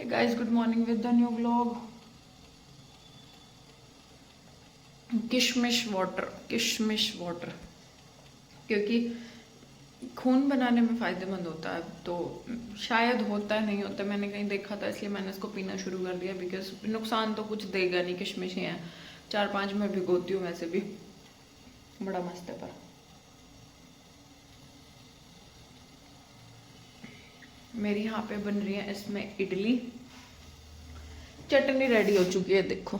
Hey guys, good morning with the new vlog. किशमिश water क्योंकि खून बनाने में फ़ायदेमंद होता है, तो शायद होता है, नहीं होता, मैंने कहीं देखा था इसलिए मैंने इसको पीना शुरू कर दिया। बिकॉज नुकसान तो कुछ देगा नहीं, किशमिश ही है। 4-5 मैं भिगोती हूँ, वैसे भी बड़ा मस्त है। पर मेरी यहाँ पे बन रही है इसमें इडली। चटनी रेडी हो चुकी है, देखो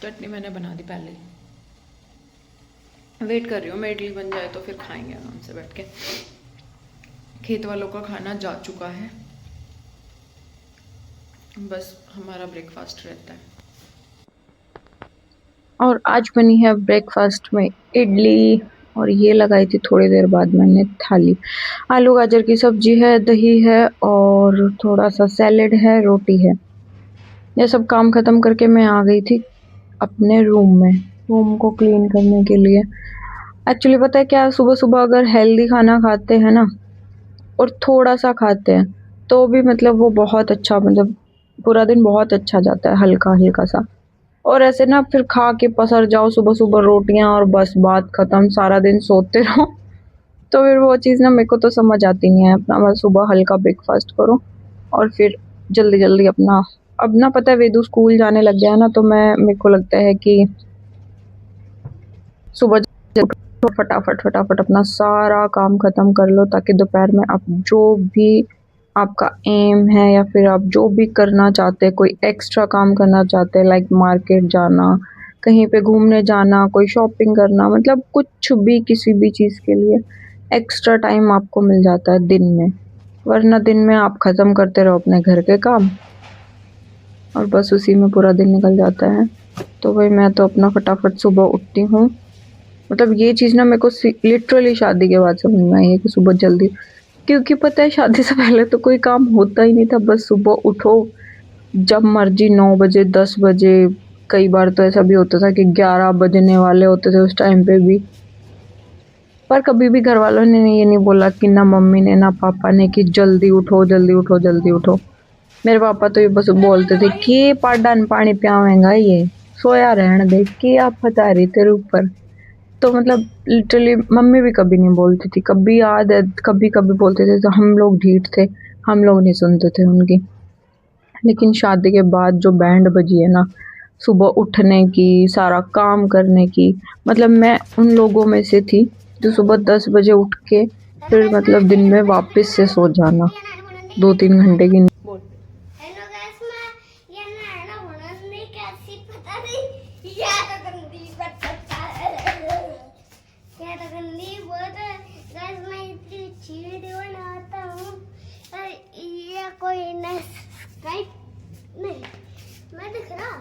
चटनी मैंने बना दी पहले ही। वेट कर रही हूँ मैं इडली बन जाए तो फिर खाएंगे आराम से बैठ के। खेत वालों का खाना जा चुका है, बस हमारा ब्रेकफास्ट रहता है। और आज बनी है ब्रेकफास्ट में इडली। और ये लगाई थी थोड़ी देर बाद मैंने थाली। आलू गाजर की सब्जी है, दही है और थोड़ा सा सैलेड है, रोटी है। ये सब काम खत्म करके मैं आ गई थी अपने रूम को क्लीन करने के लिए। एक्चुअली पता है क्या, सुबह सुबह अगर हेल्दी खाना खाते हैं ना और थोड़ा सा खाते हैं तो भी मतलब वो बहुत अच्छा, मतलब पूरा दिन बहुत अच्छा जाता है, हल्का हल्का सा। और ऐसे ना फिर खा के पसर जाओ सुबह सुबह रोटियां और बस बात खत्म, सारा दिन सोते रहो। तो फिर वो चीज़ ना मेरे को तो समझ आती नहीं है। अपना बस सुबह हल्का ब्रेकफास्ट करो और फिर जल्दी जल्दी अपना। अब ना पता है वेदू स्कूल जाने लग गया है ना, तो मेरे को लगता है कि सुबह तो फटाफट फटाफट अपना सारा काम खत्म कर लो, ताकि दोपहर में आप जो भी आपका एम है या फिर आप जो भी करना चाहते हैं, कोई एक्स्ट्रा काम करना चाहते हैं, लाइक मार्केट जाना, कहीं पे घूमने जाना, कोई शॉपिंग करना, मतलब कुछ भी किसी भी चीज़ के लिए एक्स्ट्रा टाइम आपको मिल जाता है दिन में। वरना दिन में आप ख़त्म करते रहो अपने घर के काम और बस उसी में पूरा दिन निकल जाता है। तो भाई मैं तो अपना फटाफट सुबह उठती हूँ। मतलब ये चीज़ ना मेरे को लिटरली शादी के बाद समझ में आई है कि सुबह जल्दी, क्योंकि पता है शादी से पहले तो कोई काम होता ही नहीं था। बस सुबह उठो जब मर्जी, 9 बजे, 10 बजे। कई बार तो ऐसा भी होता था कि 11 बजने वाले होते थे उस टाइम पे भी। पर कभी भी घर वालों ने ये नहीं बोला, कि ना मम्मी ने ना पापा ने, कि जल्दी उठो जल्दी उठो जल्दी उठो। मेरे पापा तो ये बस बोलते थे कि पाडन पानी पियावेगा, ये सोया रहने दे, कि आप बता रही तेरे ऊपर। तो मतलब लिटरली मम्मी भी कभी नहीं बोलती थी, कभी याद है कभी कभी बोलते थे तो हम लोग ढीठ थे, हम लोग नहीं सुनते थे उनकी। लेकिन शादी के बाद जो बैंड बजी है ना, सुबह उठने की, सारा काम करने की, मतलब मैं उन लोगों में से थी जो सुबह 10 बजे उठ के फिर मतलब दिन में वापस से सो जाना 2-3 घंटे की। बोल। हेलो गाइस, मैं ये नैना होना नहीं कैसी पता नहीं, या तो गंदी बच्चा या तो गंदी बहुत है। गाइस मैं इतनी अच्छी वीडियो बनाता हूँ और ये कोई न सब्सक्राइब नहीं, मैं दिख रहा।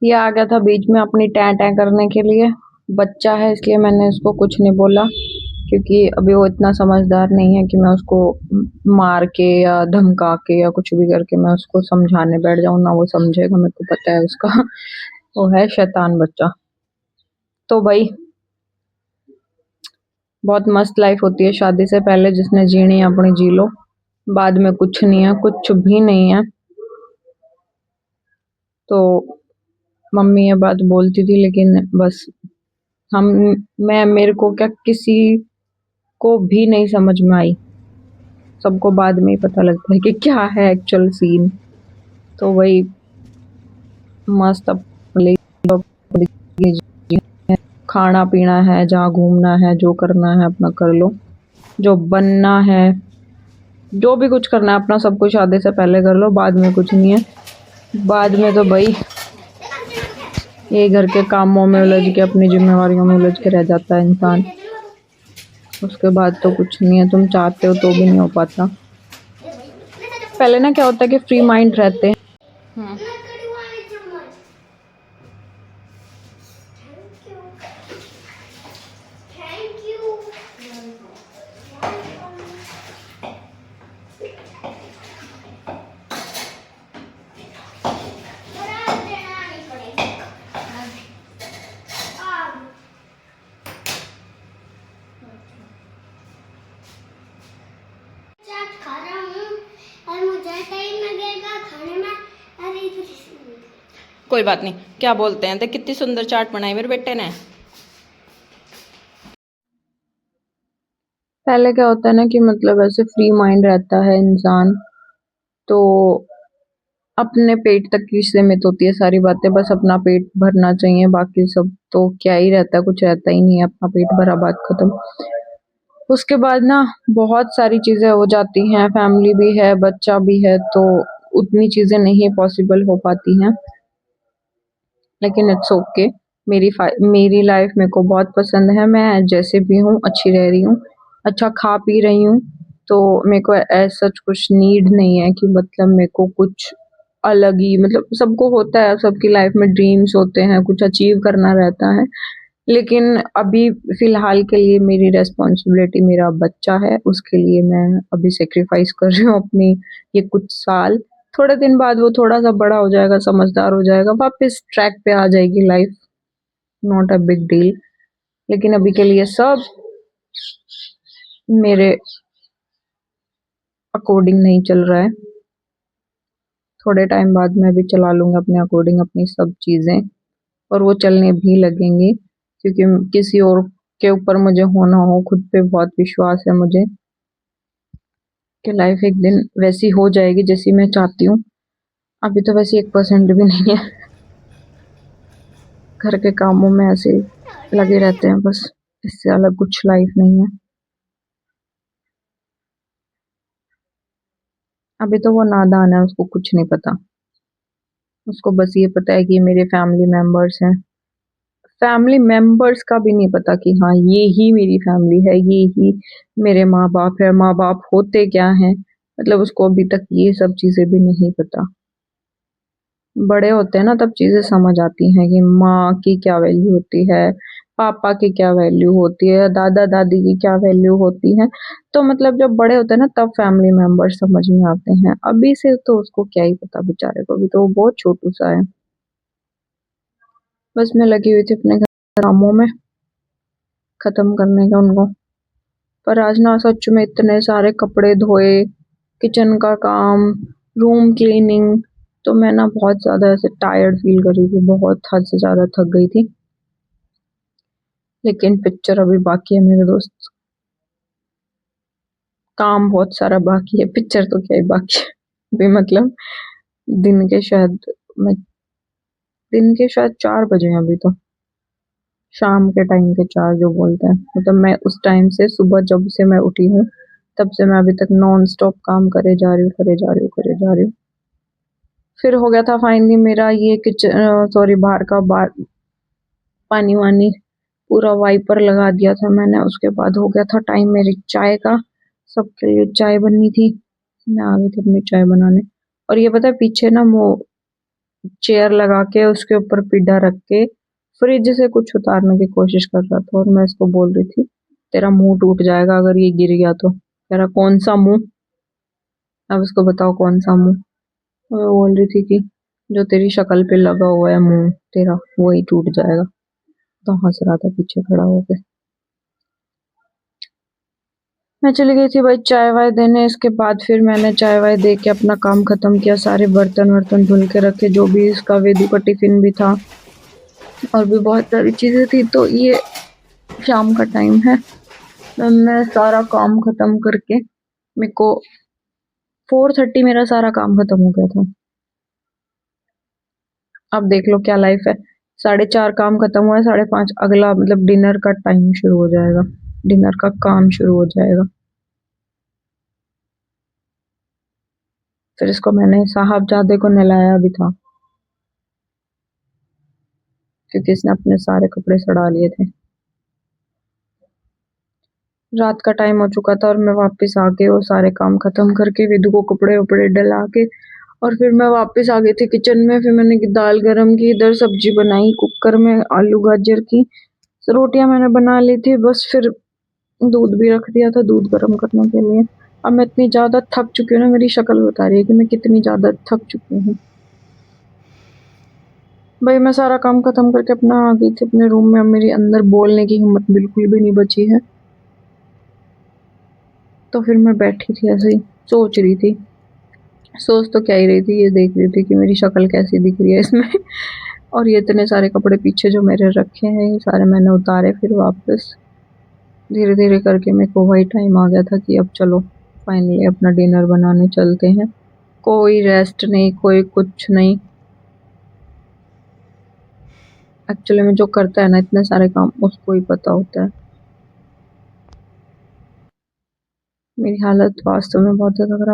ये आ गया था बीच में अपनी टैं टैं करने के लिए। बच्चा है इसलिए मैंने उसको कुछ नहीं बोला, क्योंकि अभी वो इतना समझदार नहीं है कि मैं उसको मार के या धमका के या कुछ भी करके मैं उसको समझाने बैठ जाऊं ना। वो समझेगा, मेरे को पता है उसका। वो है शैतान बच्चा। तो भाई बहुत मस्त लाइफ होती है शादी से पहले, जिसने जीनी है अपनी जी लो। बाद में कुछ नहीं है, कुछ भी नहीं है। तो मम्मी ये बात बोलती थी, लेकिन बस हम मैं मेरे को क्या, किसी को भी नहीं समझ में आई। सबको बाद में ही पता लगता है कि क्या है एक्चुअल सीन। तो वही मस्त अपने खाना पीना है, जहाँ घूमना है, जो करना है अपना कर लो, जो बनना है, जो भी कुछ करना है अपना सब कुछ शादी से पहले कर लो। बाद में कुछ नहीं है। बाद में तो भाई ये घर के कामों में उलझ के, अपनी जिम्मेवारियों में उलझ के रह जाता है इंसान। उसके बाद तो कुछ नहीं है, तुम चाहते हो तो भी नहीं हो पाता। पहले ना क्या होता है कि फ्री माइंड रहते हैं। हम्म। Thank you. कोई बात नहीं, क्या बोलते हैं, देख कितनी सुंदर चाट बनाई मेरे बेटे ने। पहले क्या होता है ना कि मतलब ऐसे फ्री माइंड रहता है इंसान, तो अपने पेट तक ही सीमित होती है सारी बातें, बस अपना पेट भरना चाहिए, बाकी सब तो क्या ही रहता है, कुछ रहता ही नहीं है, अपना पेट भरा बात खत्म। उसके बाद ना बहुत सारी चीजें हो जाती हैं, फैमिली भी है, बच्चा भी है, तो उतनी चीजें नहीं पॉसिबल हो पाती हैं, लेकिन इट्स ओके। मेरी लाइफ मेरे को बहुत पसंद है, मैं जैसे भी हूँ अच्छी रह रही हूँ, अच्छा खा पी रही हूँ, तो मेरे को ऐसा कुछ नीड नहीं है कि मतलब मेरे को कुछ अलग ही, मतलब सबको होता है, सबकी लाइफ में ड्रीम्स होते हैं, कुछ अचीव करना रहता है, लेकिन अभी फिलहाल के लिए मेरी रेस्पॉन्सिबिलिटी मेरा बच्चा है, उसके लिए मैं अभी सेक्रीफाइस कर रही हूँ अपनी ये कुछ साल। थोड़े दिन बाद वो थोड़ा सा बड़ा हो जाएगा, समझदार हो जाएगा, वापस ट्रैक पे आ जाएगी life, not a big deal. लेकिन अभी के लिए सब मेरे अकॉर्डिंग नहीं चल रहा है, थोड़े टाइम बाद मैं भी चला लूंगा अपने अकॉर्डिंग अपनी सब चीजें, और वो चलने भी लगेंगी, क्योंकि किसी और के ऊपर मुझे होना हो, खुद पे बहुत विश्वास है मुझे कि लाइफ एक दिन वैसी हो जाएगी जैसी मैं चाहती हूँ। अभी तो वैसे 1% भी नहीं है, घर के कामों में ऐसे लगे रहते हैं बस, इससे अलग कुछ लाइफ नहीं है। अभी तो वो नादान है, उसको कुछ नहीं पता, उसको बस ये पता है कि ये मेरे फैमिली मेंबर्स हैं, फैमिली मेंबर्स का भी नहीं पता कि हाँ ये ही मेरी फैमिली है, ये ही मेरे माँ बाप है, माँ बाप होते क्या हैं, मतलब उसको अभी तक ये सब चीजें भी नहीं पता। बड़े होते हैं ना तब चीजें समझ आती हैं कि माँ की क्या वैल्यू होती है, पापा की क्या वैल्यू होती है, दादा दादी की क्या वैल्यू होती है, तो मतलब जब बड़े होते हैं ना तब फैमिली मेंबर्स समझ में आते हैं, अभी से तो उसको क्या ही पता बेचारे को, अभी तो वो बहुत छोटू सा है। बस मैं लगी हुई थी अपने घर कामों में, खत्म करने का उनको। पर आज ना सच में इतने सारे कपड़े धोए, किचन का काम, रूम क्लीनिंग, तो मैं ना बहुत ज्यादा ऐसे टायर्ड फील कर रही थी, बहुत हद से ज्यादा थक गई थी। लेकिन पिक्चर अभी बाकी है मेरे दोस्त, काम बहुत सारा बाकी है, पिक्चर तो क्या ही बाकी है अभी, मतलब दिन के शायद मैं दिन के शायद 4 बजे हैं अभी तो, शाम के टाइम के 4 जो बोलते हैं, मतलब मैं उस टाइम से सुबह जब से मैं उठी हूँ तब से मैं अभी तक नॉन स्टॉप काम करे जा रही हूँ, करे जा रही हूँ, करे जा रही हूँ। फिर हो गया था फाइनली मेरा ये किचन, सॉरी बाहर का पानी वानी पूरा वाइपर लगा दिया था मैंने, उसके बाद हो गया था टाइम मेरी चाय का, सबके लिए चाय बननी थी, मैं आ गई थी अपनी चाय बनाने। और ये पता है पीछे ना वो चेयर लगा के उसके ऊपर पीढ़ा रख के फ्रिज से कुछ उतारने की कोशिश कर रहा था, और मैं इसको बोल रही थी तेरा मुंह टूट जाएगा अगर ये गिर गया तो, कह रहा कौन सा मुंह, अब इसको बताओ कौन सा मुंह। मैं बोल रही थी कि जो तेरी शक्ल पे लगा हुआ है मुंह तेरा वही टूट जाएगा, तो हंस रहा था पीछे खड़ा होके। मैं चली गई थी भाई चाय वाय देने, इसके बाद फिर मैंने चाय वाय दे के अपना काम खत्म किया, सारे बर्तन वर्तन धुल के रखे, जो भी इसका वेदू का टिफिन भी था और भी बहुत सारी चीजें थी। तो ये शाम का टाइम है, तो मैं सारा काम खत्म करके, मेरे को 4:30 मेरा सारा काम खत्म हो गया था। अब देख लो क्या लाइफ है, 4:30 काम खत्म हुआ है, 5:30 अगला मतलब डिनर का टाइम शुरू हो जाएगा, डिनर का काम शुरू हो जाएगा। फिर इसको मैंने साहबजादे को नहलाया भी था, क्योंकि इसने अपने सारे कपड़े सड़ा लिए थे। रात का टाइम हो चुका था और मैं वापस आ गई, वो सारे काम खत्म करके विदु को कपड़े वपड़े डला के, और फिर मैं वापस आ गई थी किचन में। फिर मैंने दाल गरम की, इधर सब्जी बनाई कुकर में आलू गाजर की, रोटियां मैंने बना ली थी बस, फिर दूध भी रख दिया था दूध गर्म करने के लिए। अब मैं इतनी ज्यादा थक चुकी हूँ ना, मेरी शक्ल बता रही है कि मैं कितनी ज्यादा थक चुकी हूँ। भाई मैं सारा काम खत्म करके अपना आ गई थी अपने रूम में, अब मेरी अंदर बोलने की हिम्मत बिल्कुल भी नहीं बची है। तो फिर मैं बैठी थी ऐसे ही सोच रही थी, सोच तो क्या ही रही थी, ये देख रही थी कि मेरी शक्ल कैसी दिख रही है इसमें और ये इतने सारे कपड़े पीछे जो मेरे रखे हैं ये सारे मैंने उतारे फिर वापस। धीरे धीरे करके मेरे को वही टाइम आ गया था कि अब चलो फाइनली अपना डिनर बनाने चलते हैं। कोई रेस्ट नहीं, कोई कुछ नहीं। एक्चुअली में जो करता है ना इतने सारे काम उसको ही पता होता है। मेरी हालत वास्तव में बहुत ज़्यादा खराब